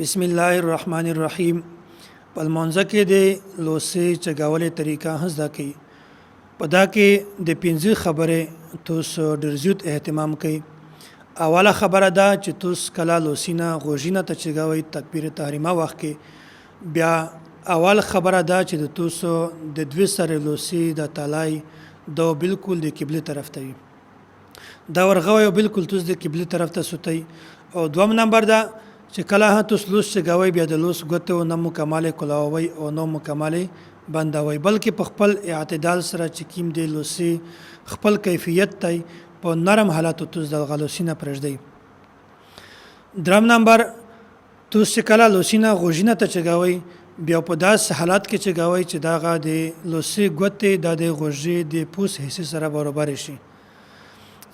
بسم الله الرحمن الرحیم په لمونځ کې د لوسې چګولې طریقه زده کوي په دا کې د پنځه خبرې تاسو ډېر زیات اهتمام کوي. اوله خبره ده چې تاسو کله لوسینه غوژینه ته چګوي تکبیر تحریمه وخت کې بیا اول خبره ده چې د تاسو د دوی سره لوسې د تلای دا بالکل د قبله طرف ته وي دا ورغوي بالکل تاسو د قبله طرف ته سوتي. او دوم نمبر ده چې کله تاسو لوس چګوي بیا د لوس ګوتو نه مکمل کولاوي او نو مکمل بندوي بلکې په خپل اعتدال سره چې کیم دی لوسي خپل کیفیت ته په نرم حالاتو تاسو د غلوسینه پرځدي. درم نمبر تاسو کله لوسینه غوژینه ته چګوي بیا په داس حالات کې چګوي چې دا غا دی لوسي ګوتې د غوژي د پوس حصے سره برابر شي.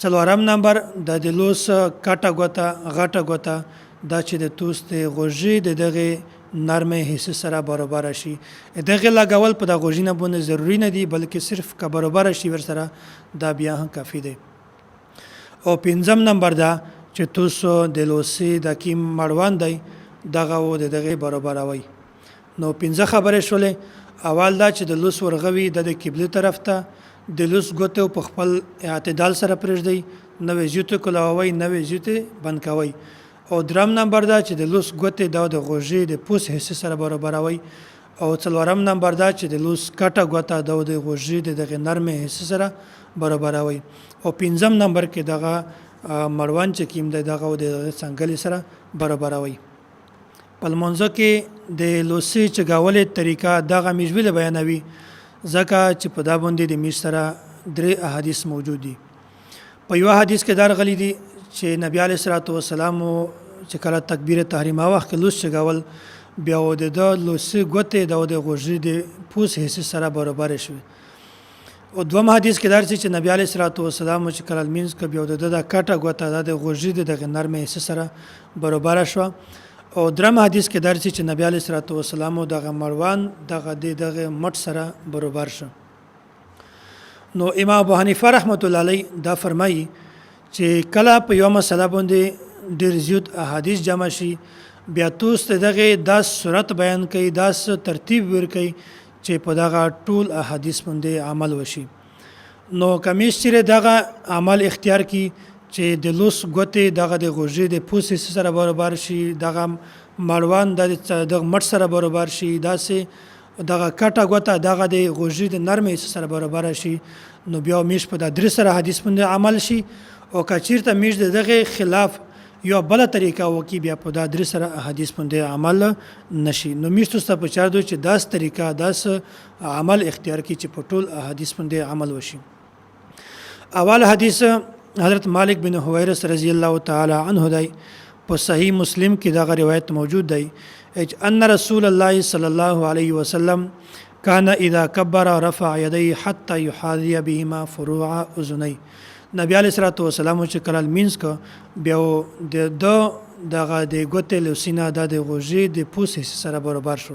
څلورم نمبر د لوس کاټه ګوتا غاټه ګوتا دا چې د توست غوژي دغه نرمه حصے سره برابر شي. دغه لګول په د غوژینه باندې ضروری نه دی بلکې صرف کا برابر شي ور سره دا بیا هم کافی دی. او پنځم نمبر دا چې تاسو د لوسي د کیم مړوان دی دغه و دغه برابر وي. نو پنځه خبرې شولې. اول دا چې د لوس ورغوي د قبله طرف ته د لوس ګوتو په خپل اعتدال سره پرځدي نو زیوت کولاوي نو زیوت بند کوي. او درم نمبر دا چې د لوس ګوتې د غوژي د پوس حصے سره برابر وي. او څلورم نمبر دا چې د لوس کټه ګوته د غوژي دغه نرمه حصے سره برابر وي. او پنځم نمبر کې دغه مړوان چې کیم دغه د څنګه سره برابر وي. په لمونځ کې د لوسي چګولې طریقه دغه مجبل بیانوي ځکه چې په دا باندې د میش سره درې احادیث موجود دي. په یو حدیث کې دار غلي دي چې نبی علیه الصلاۃ والسلام چې کله تکبیر تحریمه وخت لوس چګول بیا د لوسي ګوتې د غوژي د پوس حصے سره برابر شي. او دوم حدیث کې دار چې نبی علیه الصلاۃ والسلام چې کله مینز ک بیا د کټه ګوته د غوژي د نرمه حصے سره برابر شو. او درم حدیث کې دار چې نبی علیه الصلاۃ والسلام دغه مروان دغه مټ سره برابر شو. نو امام ابو حنیفه رحمت الله علیه دا فرمایي چې کله په یو مسله باندې ډېر زیات احادیث جمع شي بیا تاسو دغه داس صورت بیان کوي داس ترتیب ور کوي چې په دغه ټول احادیث باندې عمل وشي. نو کمیش چې دغه عمل اختیار کی چې د لوس ګوتې دغه د غوژي د پوسې سره برابر شي دغه مړوان د مټ سره برابر شي داسې دغه کټه ګوته دغه د غوژي د نرمه سره برابر شي. نو بیا میش په د درې سره حدیث باندې عمل شي. او کچیرته میش دغه خلاف یو بل طریقه وکي بیا په دا درې سره حدیث باندې عمل نشي. نو میشتو ست په چار دو چې داس طریقه داس عمل اختیار کی چې په ټول حدیث باندې عمل وشي. اول حدیث حضرت مالک بن حویرث رضی الله تعالی عنہ دی په صحیح مسلم کې دا روایت موجود دی ان رسول الله صلی الله علیه وسلم کان اذا کبر رفع یديه حتى يحاذي بهما فروع اذنيه. نبی علیہ الصلوۃ والسلام چې کله مینس کو بیا دغه د ګوتې لوسینا د غوژي د پوس سره برابر شو.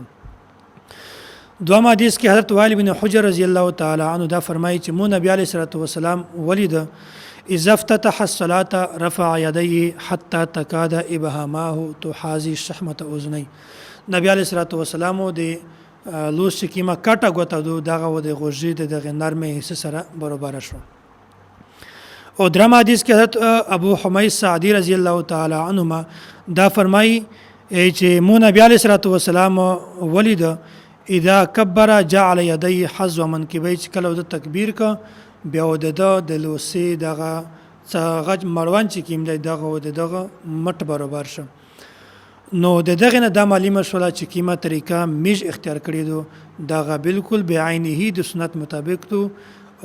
دوم حدیث کې حضرت والی بن حجر رضی الله تعالی عنہ دا فرمایي چې مو نبی علیہ الصلوۃ والسلام ولید اذا افتتح الصلاه رفع يديه حتى تكاد ابهامه تحاذي شحمه اذنيه. نبی علیہ الصلوۃ والسلام د لوس کیما کټه ګوته دغه د غوژي د نرمه حصے سره برابر شو. او درم حدیث کې حضرت ابو حمید سعدی رضی الله تعالی عنهما دا فرمایي چې مو نبی علیہ الصلوۃ والسلام ولید اذا کبر جعل يديه حذو منکبيه چې کله د تکبیر کا بیا د لوسی دغه غج مروان چې کیم دغه مټ برابر شو. نو دغه نه د معلومه شولا چې کیمه طریقه میج اختیار کړی دو دغه بالکل بعینه د سنت مطابق تو.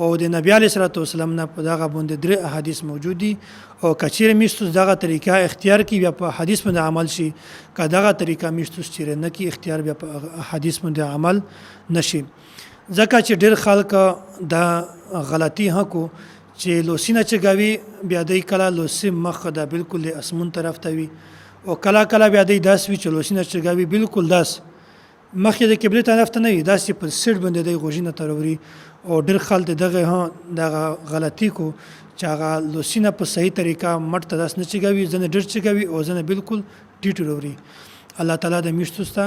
او د نبی علیہ الصلوۃ والسلام نه په دغه باندې درې احادیث موجود دي. او کچیر میشتو دغه طریقه اختیار کی بیا په حدیث باندې عمل شي که دغه طریقه میشتو چیرې نه کی اختیار بیا په حدیث باندې عمل نشي. ځکه چې ډېر خلک دا غلطي هکو چې لوسینه چګوي بیا د کله لوسی مخ دا بالکل اسمون طرف ته وي او کله بیا د داس وی چې لوسینه چګوي بالکل داس مخې د قبله طرف ته نه وي داسې په سر باندې د غوژینه تروري. او ډېر خلک دغه غلطي کو چې هغه لوسینه په صحیح طریقه مټ ته داس نه چګوي ځنه ډېر چګوي او ځنه بالکل ټیټ وروړي. الله تعالی د میشتو ستا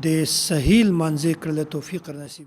د صحیح مانځي کړل توفیق نصیب